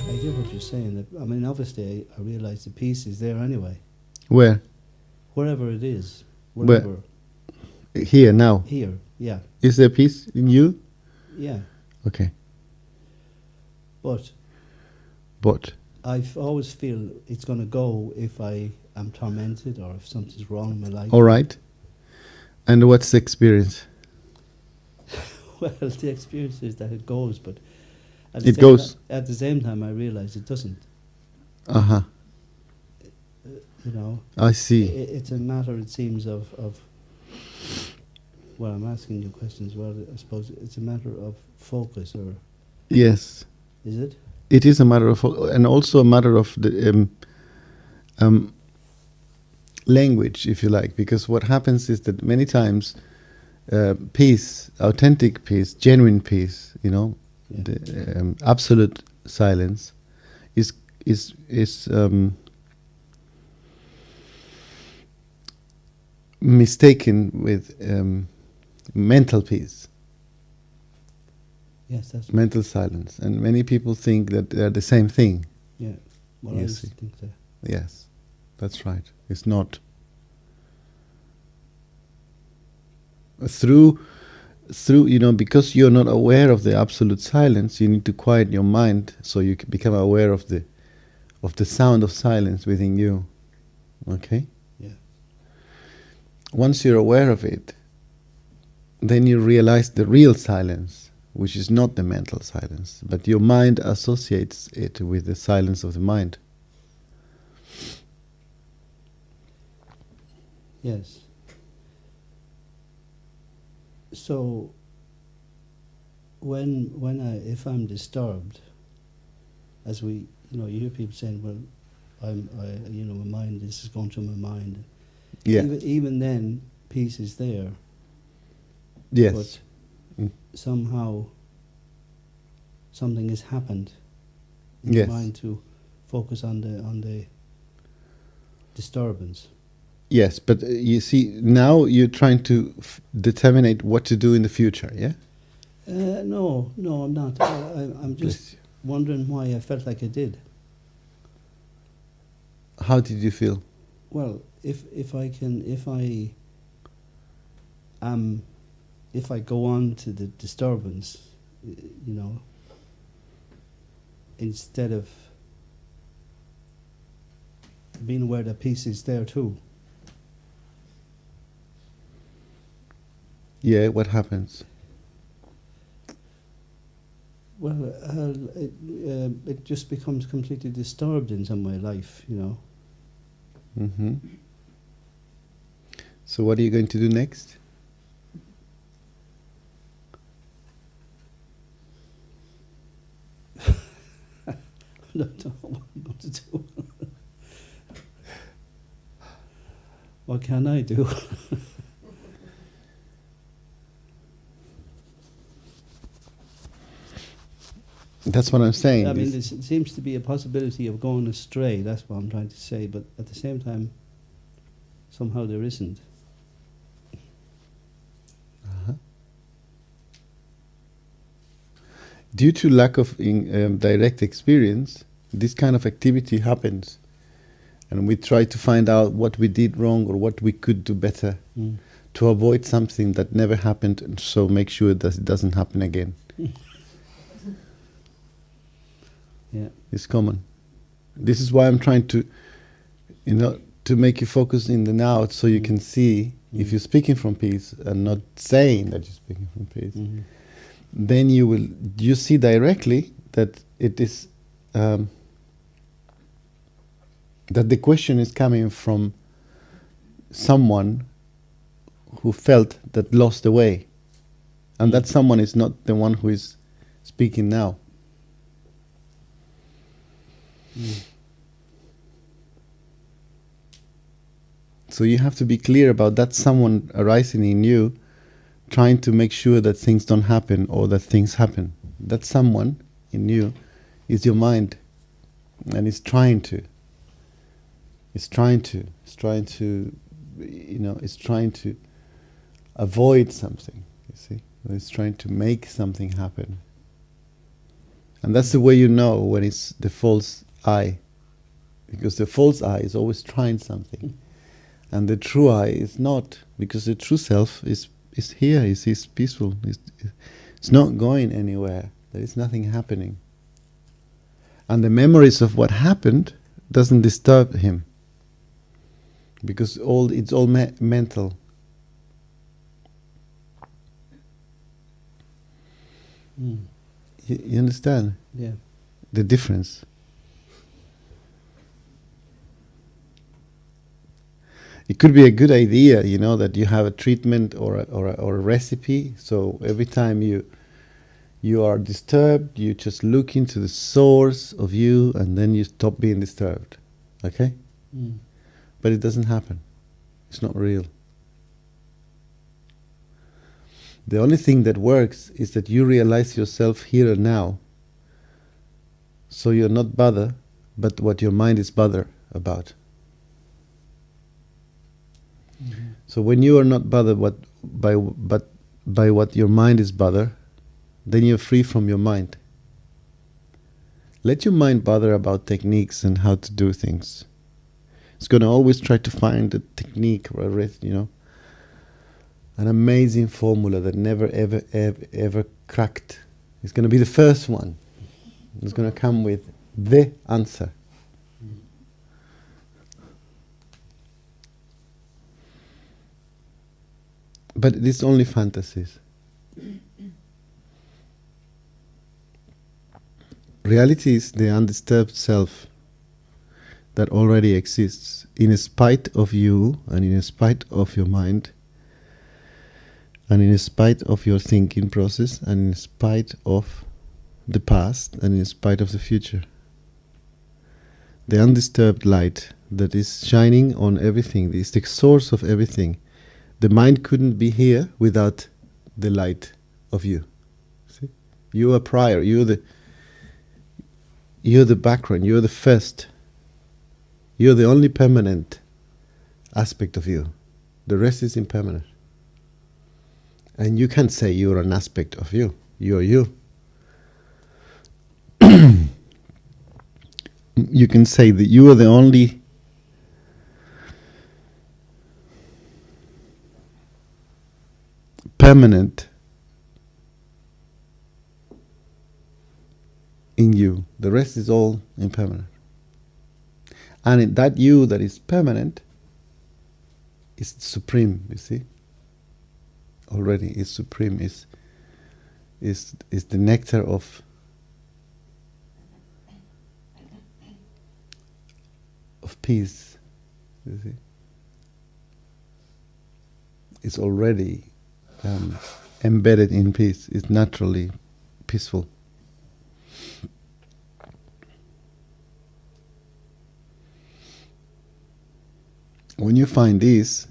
I get what you're saying. That, I mean, obviously, I realise the peace is there anyway. Where? Wherever it is, Where? wherever. Here, now. Here, yeah. Is there peace in you? Yeah. Okay. But I always feel it's going to go if I am tormented or if something's wrong in my life. All right. And what's the experience? Well, the experience is that it goes, but It goes. At the same time, I realise it doesn't. Uh-huh. You know. I see. It's a matter, it seems, of. Well, I'm asking you questions. Well, I suppose it's a matter of focus, or. Yes. Is it? It is a matter of, and also a matter of the language, if you like, because what happens is that many times peace, authentic peace, genuine peace, you know, Yeah. the absolute silence is mistaken with mental peace. Yes, that's mental silence, and many people think that they are the same thing. Yeah, well, You I used see. to think that. Yes, that's right. It's not. Through you know, because you're not aware of the absolute silence, you need to quiet your mind so you can become aware of the sound of silence within you. Okay? Yeah. Once you're aware of it, then you realize the real silence, which is not the mental silence, but your mind associates it with the silence of the mind. Yes. So if I'm disturbed, as we, you know, you hear people saying, well, you know, my mind, this is going through my mind. Yeah. Even then, peace is there. Yes. But somehow something has happened in Yes. your mind to focus on the disturbance. Yes, but you see, now you're trying to determine what to do in the future, yeah? No, I'm not. I'm just wondering why I felt like I did. How did you feel? Well, if I go on to the disturbance, you know, instead of being aware that peace is there too. Yeah, what happens? Well, it just becomes completely disturbed in some way, life, you know. Mm-hmm. So what are you going to do next? I don't know what I'm going to do. What can I do? That's what I'm saying. I mean, there seems to be a possibility of going astray, that's what I'm trying to say, but at the same time, somehow there isn't. Uh-huh. Due to lack of direct experience, this kind of activity happens. And we try to find out what we did wrong or what we could do better to avoid something that never happened, and so make sure that it doesn't happen again. Yeah. It's common. This is why I'm trying to, you know, to make you focus in the now, so you can see if you're speaking from peace and not saying that you're speaking from peace. Mm-hmm. Then you see directly that it is that the question is coming from someone who felt that lost the way, and that someone is not the one who is speaking now. So you have to be clear about that someone arising in you, trying to make sure that things don't happen or that things happen. That someone in you is your mind, and it's trying to, you know, it's trying to avoid something, you see. It's trying to make something happen. And that's the way you know when it's the false I. Because the false I is always trying something. And the true I is not. Because the true self is here, is peaceful. It's not going anywhere. There is nothing happening. And the memories of what happened doesn't disturb him. Because it's all mental. You understand? Yeah. The difference. It could be a good idea, that you have a treatment or a recipe. So every time you are disturbed, you just look into the source of you, and then you stop being disturbed. Okay? But it doesn't happen. It's not real. The only thing that works is that you realize yourself here and now. So you're not bothered, but what your mind is bothered about. So when you are not bothered by what your mind is bothered, then you're free from your mind. Let your mind bother about techniques and how to do things. It's going to always try to find a technique or an amazing formula that never ever cracked. It's going to be the first one. It's going to come with the answer. But it's only fantasies. Reality is the undisturbed self that already exists in spite of you and in spite of your mind and in spite of your thinking process and in spite of the past and in spite of the future. The undisturbed light that is shining on everything is the source of everything. The mind couldn't be here without the light of you. See? You are prior, you're the background, you're the first. You're the only permanent aspect of you. The rest is impermanent. And you can't say you're an aspect of you. You're you. You can say that you are the only permanent in you. The rest is all impermanent. And in that you that is permanent is supreme, you see. Already is supreme, is the nectar of peace, you see. It's already embedded in peace. It's naturally peaceful. When you find this,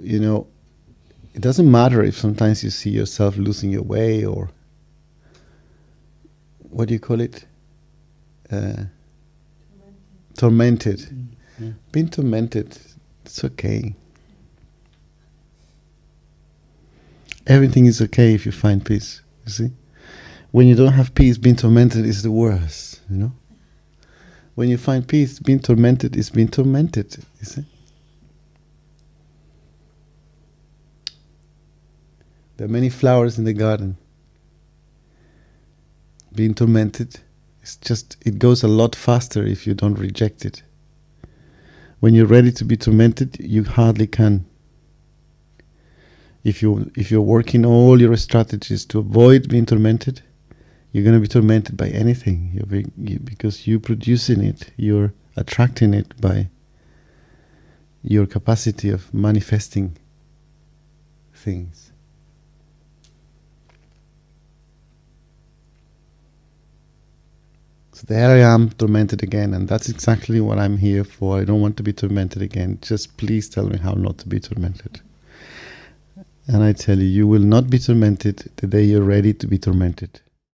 it doesn't matter if sometimes you see yourself losing your way or what do you call it? Tormented. Yeah. Being tormented, it's okay. Everything is okay if you find peace, you see. When you don't have peace, being tormented is the worst, When you find peace, being tormented is being tormented, you see. There are many flowers in the garden. Being tormented, it goes a lot faster if you don't reject it. When you're ready to be tormented, you hardly can. If you're working all your strategies to avoid being tormented, you're going to be tormented by anything. Because you're producing it, you're attracting it by your capacity of manifesting things. So there I am, tormented again, and that's exactly what I'm here for. I don't want to be tormented again. Just please tell me how not to be tormented. And I tell you, you will not be tormented the day you're ready to be tormented.